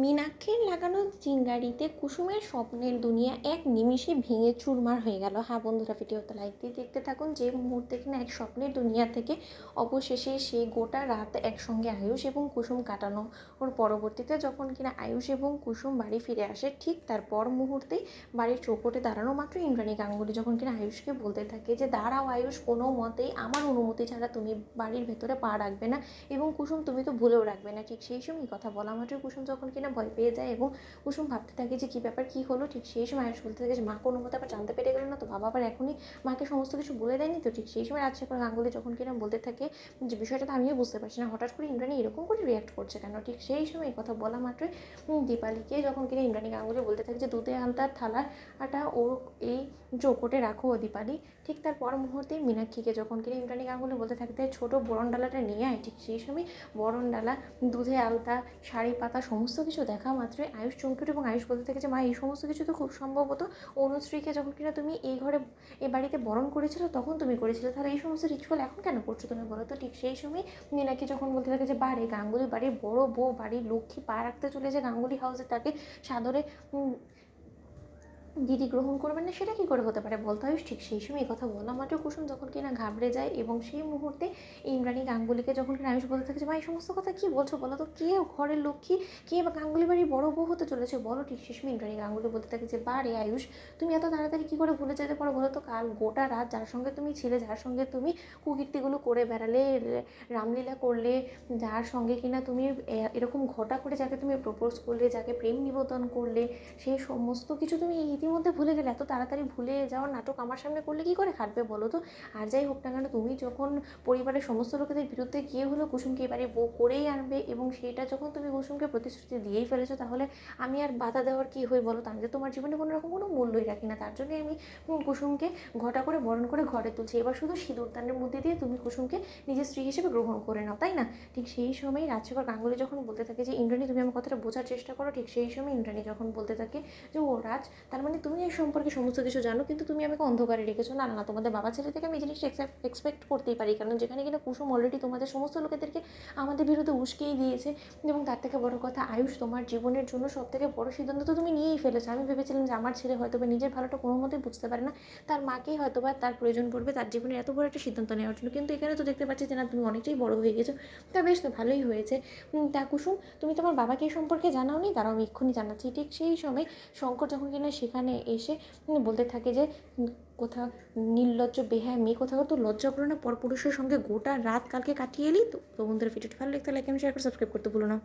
মীনাক্ষীর লাগানো চিঙ্গারিতে কুসুমের স্বপ্নের দুনিয়া এক নিমিষে ভেঙে চুরমার হয়ে গেল। হ্যাঁ বন্ধুরা, ভিডিওতে লাইক দিয়ে দেখতে থাকুন। যে মুহূর্তে কিনা এক স্বপ্নের দুনিয়া থেকে অবশেষে সেই গোটা রাত একসঙ্গে আয়ুষ এবং কুসুম কাটানো ওর পরবর্তীতে যখন কিনা আয়ুষ এবং কুসুম বাড়ি ফিরে আসে, ঠিক তার পর মুহূর্তেই বাড়ির চৌকটে দাঁড়ানো মাত্র ইন্দ্রাণী গাঙ্গুলি যখন কিনা আয়ুষকে বলতে থাকে যে দাঁড়াও আয়ুষ, কোনো মতেই আমার অনুমতি ছাড়া তুমি বাড়ির ভেতরে পা রাখবে না, এবং কুসুম তুমি তো ভুলেও রাখবে না। ঠিক সেই সময় কথা বলা মাত্র কুসুম যখন কিনা ভয় পেয়ে যায় এবং কুসুম ভাবতে থাকে যে কী ব্যাপার, কী হলো। ঠিক সেই সময় আয়ুষ বলতে থাকে যে মা কোনো মতে আবার জানতে পেরে গেল না তো, বাবা আবার এখনই মাকে সমস্ত কিছু বলে দেয়নি তো। ঠিক সেই সময় রাজশেখর গাঙ্গুলি যখন কিনা বলতে থাকে যে বিষয়টা তো আমিও বুঝতে পারছি না, হঠাৎ করে ইন্দ্রাণী এরকম করে রিয়াক্ট করছে কেন। ঠিক সেই সময় কথা বলা মাত্রই দীপালিকে যখন কিনা ইন্দ্রাণী গাঙ্গুলি বলতে থাকে যে দুধে আলতার থালাটা ও এই চৌকোটে রাখো ও দীপালি। ঠিক তার পর মুহূর্তেই মীনাক্ষীকে যখন কিনা ইন্দ্রাণী গাঙ্গুলি বলতে থাকতে ছোটো বরণ ডালাটা নিয়ে আয়। ঠিক সেই সময় বরণ ডালা, দুধে আলতা, শাড়ি পাতা সমস্ত কিছু দেখা মাত্রই আয়ুষ চমকে ওঠে এবং আয়ুষ বলতে থাকে যে মা এই সমস্ত কিছু তো খুব সম্ভবত অনুশ্রীকে যখন কিনা তুমি এই ঘরে এ বাড়িতে বরণ করেছিল তখন তুমি করেছিলে, তাহলে এই সমস্ত রিচুয়াল এখন কেন করছো তুমি বলো তো। ঠিক সেই সময় মীনাক্ষী যখন বলতে থাকে যে বাড়ি গাঙ্গুলি বাড়ির বড় বউ, বাড়ির লক্ষ্মী পা রাখতে চলেছে গাঙ্গুলি হাউসে, তাকে সাদরে দিদি গ্রহণ করবেন না, সেটা কী করে হতে পারে বলতে আয়ুষ। ঠিক সেই সময় এই কথা বলা মাত্র কুসুম যখন কিনা ঘাবড়ে যায় এবং সেই মুহূর্তে ইন্দ্রাণী গাঙ্গুলিকে যখন কিনা আয়ুষ বলতে থাকে যে মা এই সমস্ত কথা কী বলছো বলো তো, কে ঘরের লক্ষ্মী, কে বা গাঙ্গুলি বাড়ির বড় বউ হতে চলেছে বলো। ঠিক সেই সময় ইন্দ্রাণী গাঙ্গুলি বলতে থাকে যে বারে আয়ুষ, তুমি এত তাড়াতাড়ি কী করে ভুলে যেতে পারো বলো তো, কাল গোটা রাত যার সঙ্গে তুমি ছিলে, যার সঙ্গে তুমি কুকীর্তিগুলো করে বেড়ালে, রামলীলা করলে, যার সঙ্গে কিনা তুমি এরকম ঘটা করে যাকে তুমি প্রপোজ করলে, যাকে প্রেম নিবেদন করলে, সেই সমস্ত কিছু তুমি ইতিমধ্যে ভুলে গেলে। এত তাড়াতাড়ি ভুলে যাওয়ার নাটক আমার সামনে করলে কী করে খাটবে বলো তো। আর যাই হোক না কেন, তুমি যখন পরিবারের সমস্ত লোকেদের বিরুদ্ধে গিয়ে হলো কুসুমকে এবারে বউ করেই আনবে, এবং সেটা যখন তুমি কুসুমকে প্রতিশ্রুতি দিয়েই ফেলেছো, তাহলে আমি আর বাধা দেওয়ার কী হই বলো তো। আমি তো তোমার জীবনে কোনো রকম কোনো মূল্যই রাখি না, তার জন্যই আমি কুসুমকে ঘটা করে বরণ করে ঘরে তুলছি। এবার শুধু সিঁদুরদানের মধ্যে দিয়ে তুমি কুসুমকে নিজের স্ত্রী হিসেবে গ্রহণ করে নাও, তাই না। ঠিক সেই সময় রাজশেখর গাঙ্গুলি যখন বলতে থাকে যে ইন্দ্রাণী তুমি আমার কথাটা বোঝার চেষ্টা করো। ঠিক সেই সময় ইন্দ্রাণী যখন বলতে থাকে যে ও রাজ, তার মানে তুমি এই সম্পর্কে সমস্ত কিছু জানো, কিন্তু তুমি আমাকে অন্ধকারে রেখেছো। না না, তোমাদের বাবা ছেলে থেকে আমি এই জিনিসটা এক্সপেক্ট করতেই পারি, কারণ যেখানে কিনা কুসুম অলরেডি তোমাদের সমস্ত লোকেদেরকে আমাদের বিরুদ্ধে উস্কেই দিয়েছে, এবং তার থেকে বড় কথা আয়ুষ, তোমার জীবনের জন্য সব থেকে বড় সিদ্ধান্ত তো তুমি নিয়েই ফেলেছো। আমি ভেবেছিলাম যে আমার ছেলে হয়তো বা নিজের ভালোটা কোনো মতেই বুঝতে পারে না, তার মাকেই হয়তো বা তার প্রয়োজন পড়বে তার জীবনে এত বড় একটা সিদ্ধান্ত নেওয়ার জন্য, কিন্তু এখানে তো দেখতে পাচ্ছি যে না, তুমি অনেকটাই বড় হয়ে গেছো। তা বেশ, তো ভালোই হয়েছে। তা কুসুম, তুমি তোমার বাবাকে এই সম্পর্কে জানাওনি? দাঁড়াও আমি এক্ষুনি জানাচ্ছি। ঠিক সেই সময় শঙ্কর যখন কিনা সেখানে এসে বলতে থাকে যে কোথাও নির্লজ্জ বেহায়া মেয়ে, কোথাও তো লজ্জা করো না, পরপুরুষের সঙ্গে গোটা রাত কালকে কাটিয়ে এলি। তো বন্ধুরা, ভিডিওটি ভালো লাগতে লাইক এবং শেয়ার করে সাবস্ক্রাইব করতে ভুলো না।